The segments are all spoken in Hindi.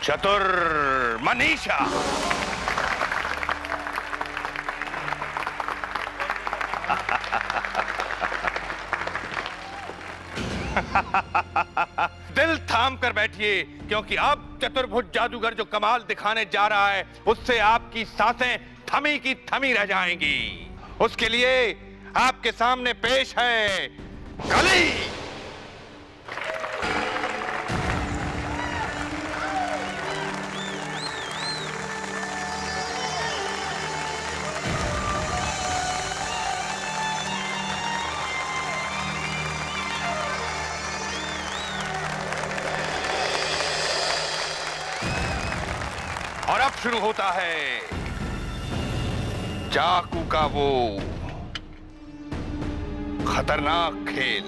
चतुर मनीषा। दिल थाम कर बैठिए, क्योंकि अब चतुर्भुज जादूगर जो कमाल दिखाने जा रहा है उससे आपकी सांसें थमी की थमी रह जाएंगी। उसके लिए आपके सामने पेश है कली। और अब शुरू होता है चाकू का वो खतरनाक खेल,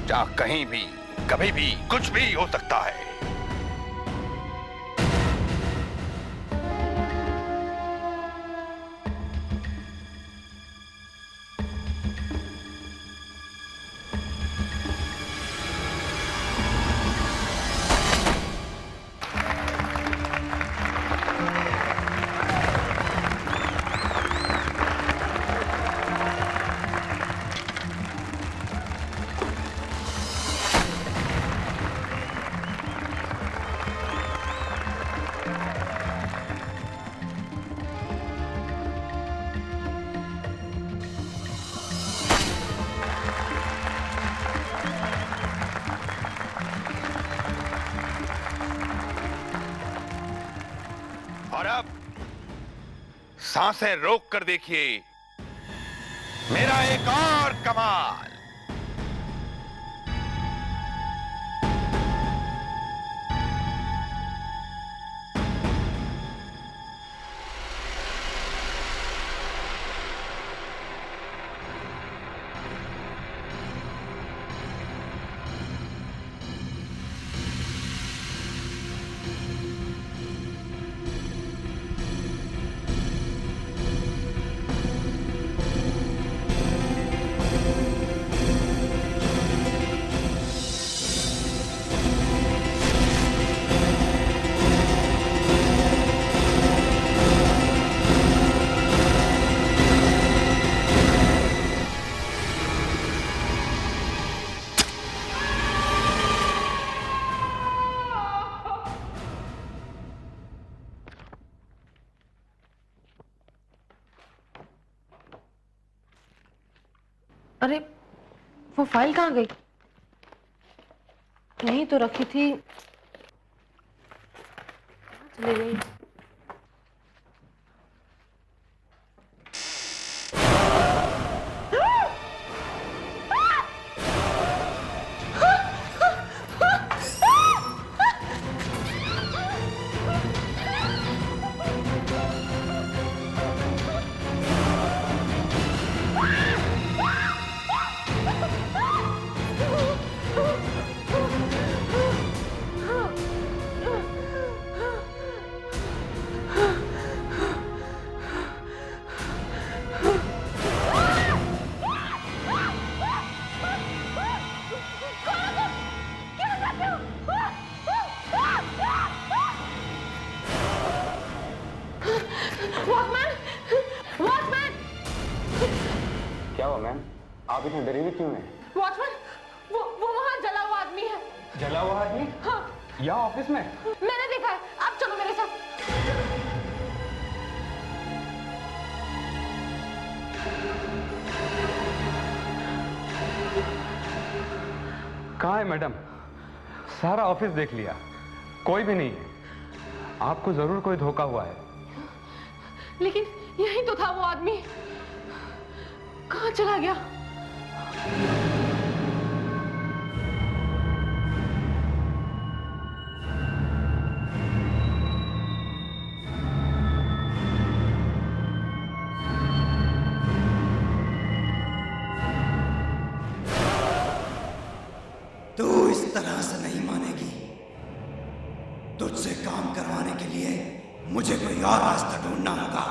जहां कहीं भी कभी भी कुछ भी हो सकता है। और अब सांसें रोक कर देखिए मेरा एक और कमाल। अरे वो फाइल कहाँ गई? यहीं तो रखी थी, चली गई। क्या हुआ मैम? आप इतने डरी हुई क्यों हैं? वॉचमैन, वो वहाँ जला हुआ आदमी है। जला हुआ आदमी? हाँ, यहाँ ऑफिस में? मैंने देखा है। आप चलो मेरे साथ। कहाँ है मैडम? सारा ऑफिस देख लिया, कोई भी नहीं है। आपको जरूर कोई धोखा हुआ है। लेकिन यही तो था वो आदमी, कहाँ चला गया? तू इस तरह से नहीं मानेगी। तुझसे काम करवाने के लिए मुझे कोई और रास्ता ढूंढना होगा।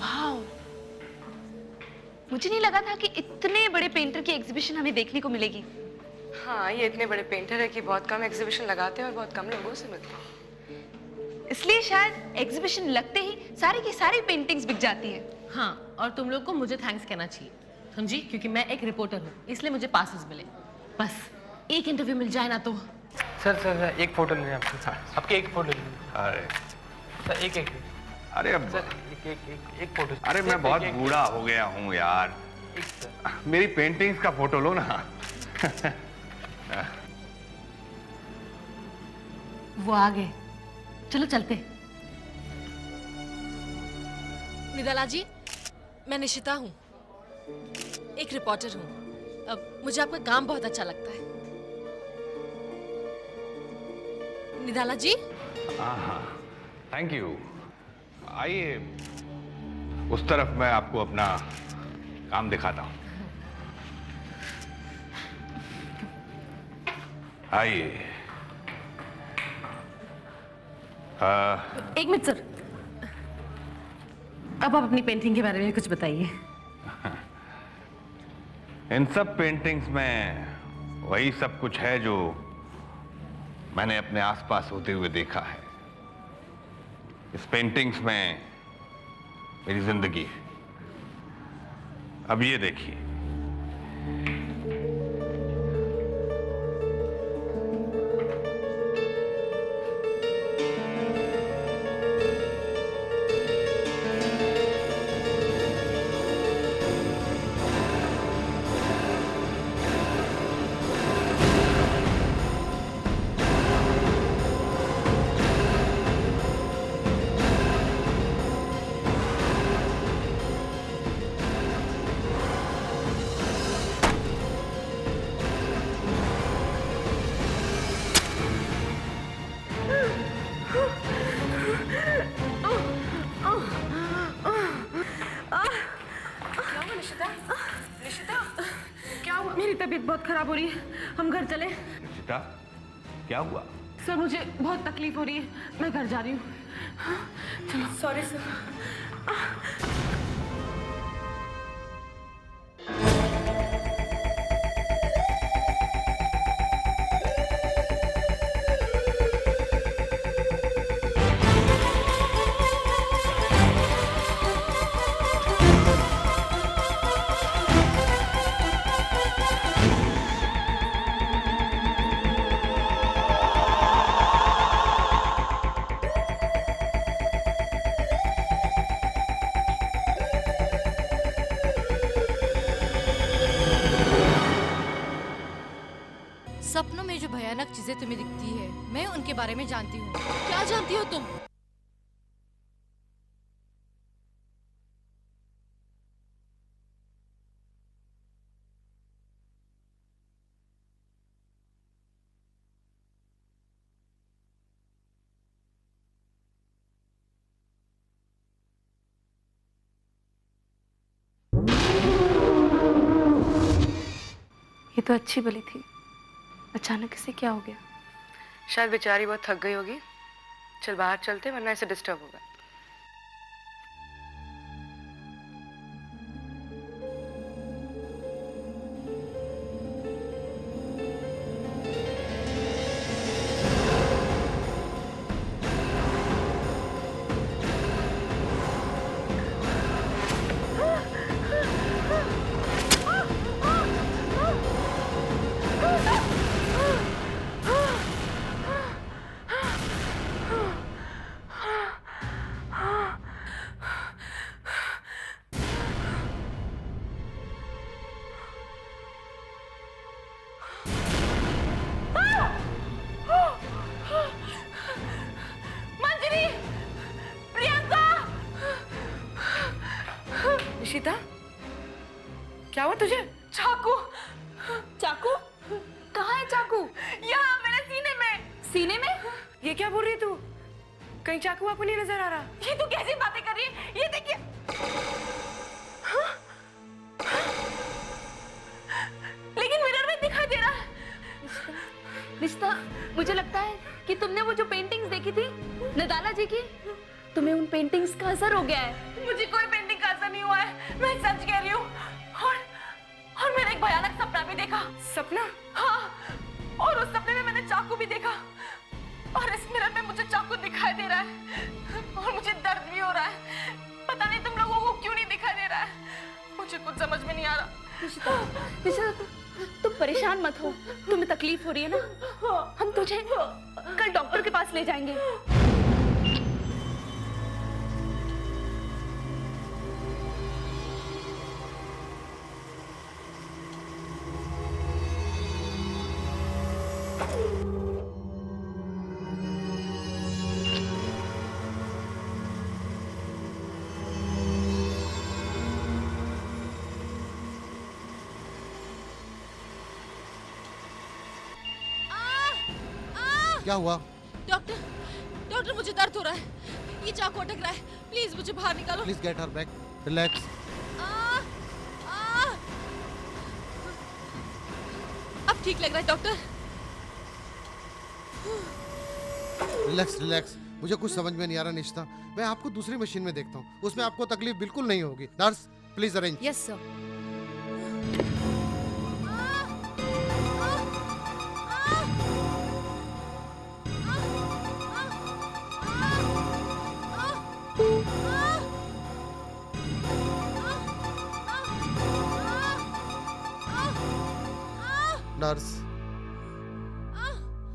वाओ, मुझे नहीं लगा था कि इतने बड़े पेंटर की एग्जीबिशन हमें देखने को मिलेगी। हाँ, ये इतने बड़े पेंटर है कि बहुत कम एग्जीबिशन लगाते हैं और बहुत कम लोगों से मिलते हैं। इसलिए शायद एग्जीबिशन लगते ही सारी की सारी पेंटिंग्स बिक जाती है। हाँ, और तुम लोग को मुझे थैंक्स कहना चाहिए, समझी? क्योंकि मैं एक रिपोर्टर हूँ, इसलिए मुझे पासेस मिले। बस एक इंटरव्यू मिल जाए ना तो। सर एक फोटो लेंगे आपके, आपके एक फोटो लेंगे। अरे सर एक अरे अब सर एक फोटो। अरे मैं बहुत बूढ़ा हो गया हूँ यार, मेरी पेंटिंग्स का फोटो लो ना। वो आ गए, चलो चलते। निदाला जी, मैं निशिता हूँ, एक रिपोर्टर हूँ। अब मुझे आपका काम बहुत अच्छा लगता है। निदाला जी, हाँ, थैंक यू। आइए उस तरफ, मैं आपको अपना काम दिखाता हूँ। आइए। एक मिनट सर, अब आप अपनी पेंटिंग के बारे में कुछ बताइए। इन सब पेंटिंग्स में वही सब कुछ है जो मैंने अपने आसपास होते हुए देखा है। इस पेंटिंग्स में मेरी जिंदगी है। अब ये देखिए, मेरी तबीयत बहुत खराब हो रही है, हम घर चले। निशिता, क्या हुआ? सर मुझे बहुत तकलीफ हो रही है, मैं घर जा रही हूँ। चलो। Sorry sir. सपनों में जो भयानक चीजें तुम्हें दिखती है, मैं उनके बारे में जानती हूँ। क्या जानती हो तुम? ये तो अच्छी भली थी, अचानक इसे क्या हो गया? शायद बेचारी बहुत थक गई होगी। चल बाहर चलते, वरना इसे डिस्टर्ब होगा। निशिता, क्या हुआ तुझे? चाकू। चाकू? कहाँ है चाकू? यहाँ मेरे सीने में। सीने में? ये क्या बोल रही है तू? कहीं चाकू आपको नहीं नजर आ रहा? ये तू कैसी बातें कर रही है? ये देखिए। लेकिन मिरर में दिखाई दे रहा है। रिश्ता, मुझे लगता है कि तुमने वो जो पेंटिंग्स देखी थी नदाला जी की, तुम्हें उन पेंटिंग्स का असर हो गया है। मुझे कोई पेंटिंग का असर नहीं हुआ है, मैं सच कह रही हूँ। देखा। सपना? हाँ, और उस सपने में मैंने चाकू भी देखा और इस मिरर में मुझे चाकू दिखाई दे रहा है और मुझे दर्द भी हो रहा है। पता नहीं तुम लोगों को क्यों नहीं दिखाई दे रहा है, मुझे कुछ समझ में नहीं आ रहा। निशिता, निशिता तुम परेशान मत हो, तुम्हें तकलीफ हो रही है ना, हम तुझे कल डॉक्टर के पास ले जाएंगे। क्या हुआ? डॉक्टर, डॉक्टर मुझे दर्द हो रहा है, ये चाकू अटक रहा है, प्लीज मुझे बाहर निकालो। Please get her back, relax. अब ठीक लग रहा है डॉक्टर? Relax relax. मुझे कुछ समझ में नहीं आ रहा निशिता, मैं आपको दूसरी मशीन में देखता हूँ, उसमें आपको तकलीफ बिल्कुल नहीं होगी। Nurse please arrange. Yes sir. Nurse,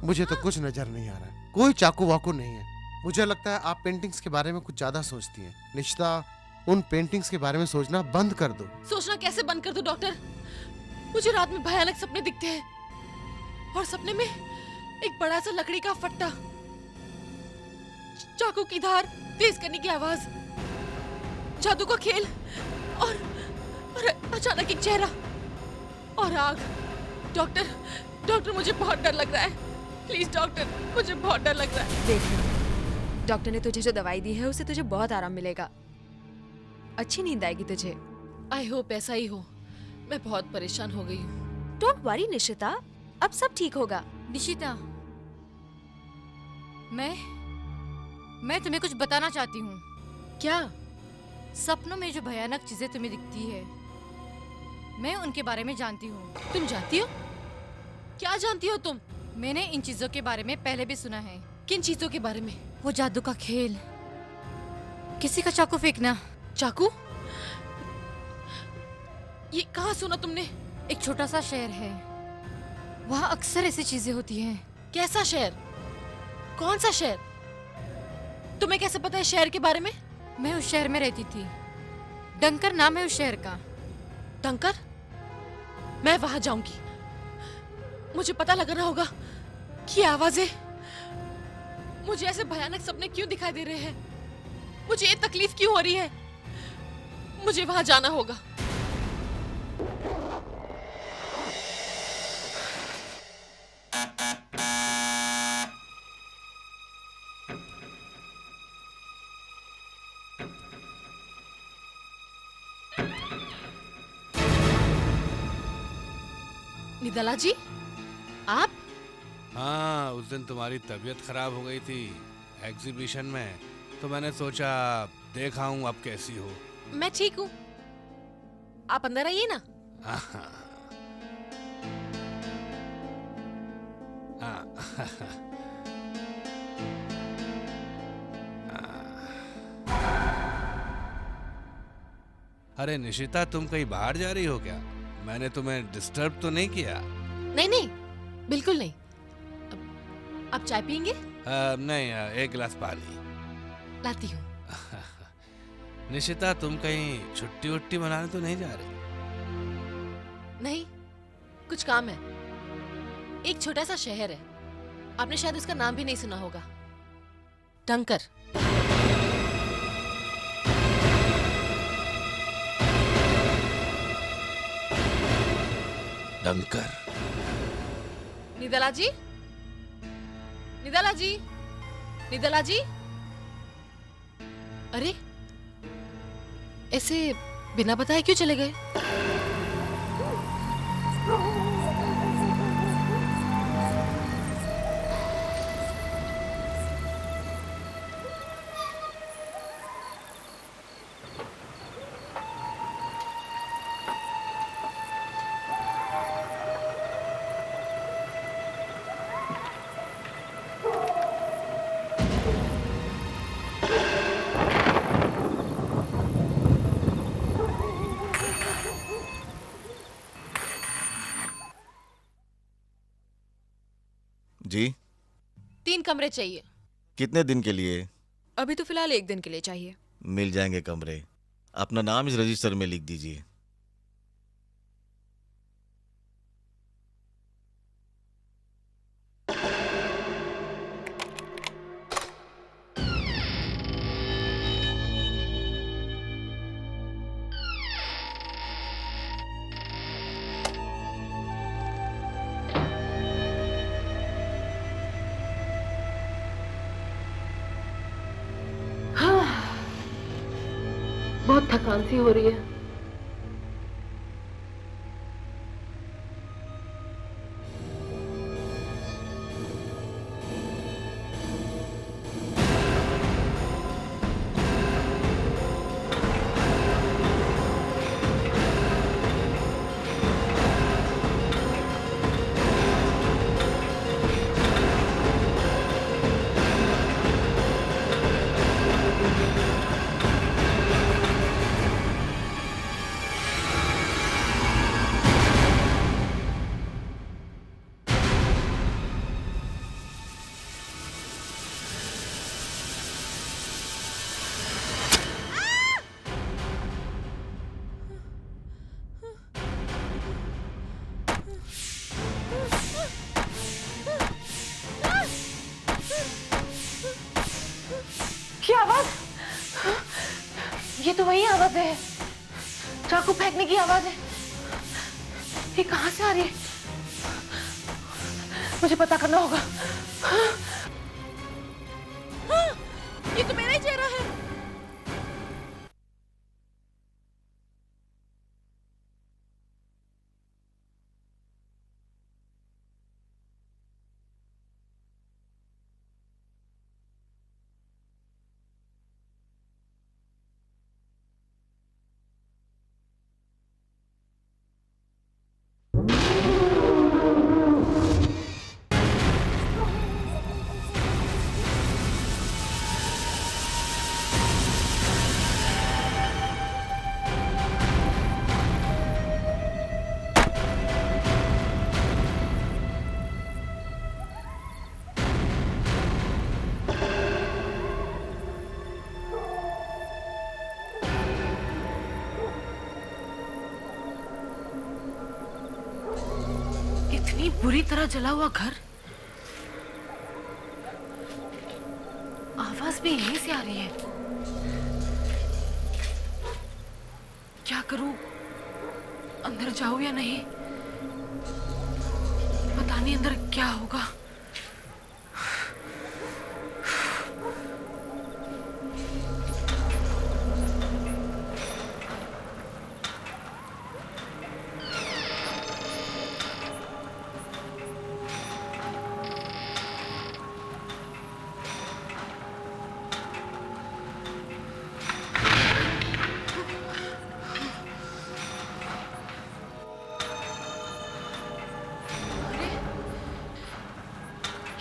मुझे तो कुछ नजर नहीं आ रहा है, कोई चाकू वाकू नहीं है। मुझे लगता है आप पेंटिंग्स के बारे में कुछ ज्यादा सोचती हैं। निशिता, उन पेंटिंग्स के बारे में सोचना बंद कर दो। सोचना कैसे बंद कर दूं डॉक्टर? मुझे रात में भयानक सपने दिखते हैं और सपने में एक बड़ा सा लकड़ी का फट्टा, चाकू की धार, तेज करने की आवाज, जादू का खेल और अचानक एक चेहरा और आग। डॉक्टर, डॉक्टर मुझे बहुत डर लग रहा है, प्लीज डॉक्टर, मुझे बहुत डर लग रहा है। देख, डॉक्टर ने तुझे जो दवाई दी है उससे तुझे बहुत आराम मिलेगा, अच्छी नींद आएगी तुझे। आई होप ऐसा ही हो, मैं बहुत परेशान हो गई हूँ। डोंट वरी निशिता, अब सब ठीक होगा। निशिता, मैं तुम्हें कुछ बताना चाहती हूँ। क्या? सपनों में जो भयानक चीजें तुम्हें दिखती है, मैं उनके बारे में जानती हूँ। तुम जानती हो? क्या जानती हो तुम? मैंने इन चीजों के बारे में पहले भी सुना है। किन चीजों के बारे में? वो जादू का खेल, किसी का चाकू फेंकना। चाकू? ये कहाँ सुना तुमने? एक छोटा सा शहर है, वहाँ अक्सर ऐसी चीजें होती हैं। कैसा शहर? कौन सा शहर? तुम्हें कैसे पता है शहर के बारे में? मैं उस शहर में रहती थी, डंकर नाम है उस शहर का। डंकर? मैं वहां जाऊंगी, मुझे पता लगाना होगा कि आवाजें, मुझे ऐसे भयानक सपने क्यों दिखाई दे रहे हैं, मुझे ये तकलीफ क्यों हो रही है। मुझे वहां जाना होगा। निदाला जी, आप? हाँ, उस दिन तुम्हारी तबीयत खराब हो गई थी एग्जीबिशन में, तो मैंने सोचा देखा हूँ अब कैसी हो। मैं ठीक हूँ, आप अंदर आइए ना। अरे निशिता, तुम कहीं बाहर जा रही हो क्या? मैंने तुम्हें डिस्टर्ब तो नहीं किया? नहीं नहीं, बिल्कुल नहीं। आप चाय पियेंगे? नहीं, एक गिलास पानी लाती हूँ। निशिता, तुम कहीं छुट्टी उट्टी मनाने तो नहीं जा रही? नहीं, कुछ काम है। एक छोटा सा शहर है, आपने शायद उसका नाम भी नहीं सुना होगा, डंकर। डंकर? निदाला जी, निदाला जी, निदाला जी। अरे, ऐसे बिना बताए क्यों चले गए? जी 3 कमरे चाहिए। कितने दिन के लिए? अभी तो फिलहाल 1 दिन के लिए चाहिए। मिल जाएंगे कमरे। अपना नाम इस रजिस्टर में लिख दीजिए। बहुत थकान सी हो रही है। क्या आवाज? ये तो वही आवाज है, चाकू फेंकने की आवाज है। ये कहां से आ रही है? मुझे पता करना होगा। ये तो मेरा ही चेहरा है। इतनी बुरी तरह जला हुआ घर, आवाज भी यहीं से आ रही है। क्या करूं? अंदर जाऊं या नहीं? पता नहीं अंदर क्या होगा।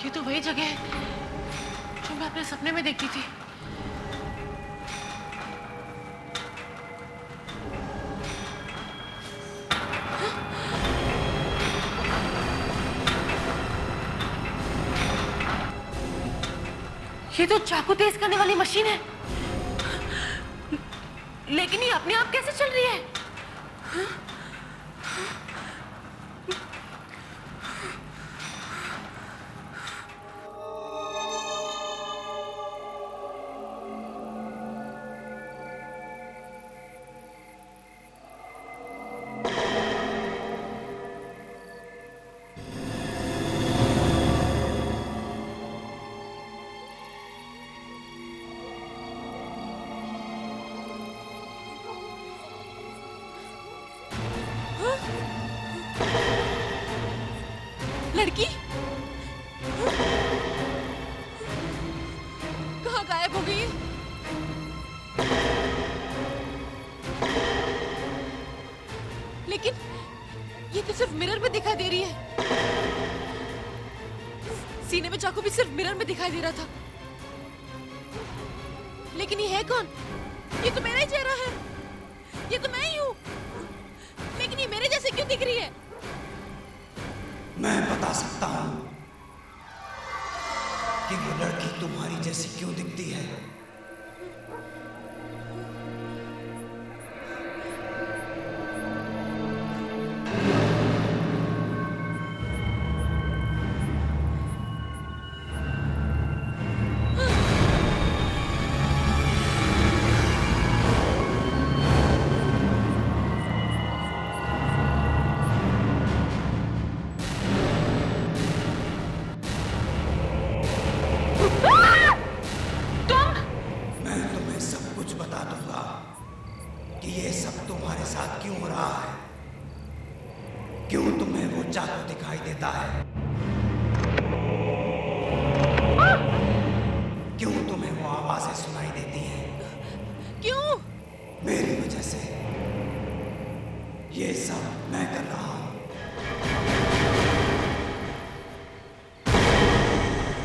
ये तो वही जगह है जो मैं अपने सपने में देखती थी। ये तो चाकू तेज करने वाली मशीन है, लेकिन ये अपने आप कैसे चल रही है? लड़की कहाँ गायब हो गई? लेकिन ये तो सिर्फ मिरर में दिखाई दे रही है। सीने में चाकू भी सिर्फ मिरर में दिखाई दे रहा था। लेकिन ये है कौन? ये तो मेरा ही चेहरा है। ये तो मैं ही हूँ। लेकिन ये मेरे जैसे क्यों दिख रही है? मैं बता सकता हूं। जैसी क्यों दिखती है? मैं तुम्हें सब कुछ बता दूंगा कि ये सब तुम्हारे साथ क्यों हो रहा है, क्यों तुम्हें वो चाकू दिखाई देता है, क्यों तुम्हें वो आवाजें सुनाई देती हैं। क्यों? मेरी वजह से ये सब मैं कर रहा हूं।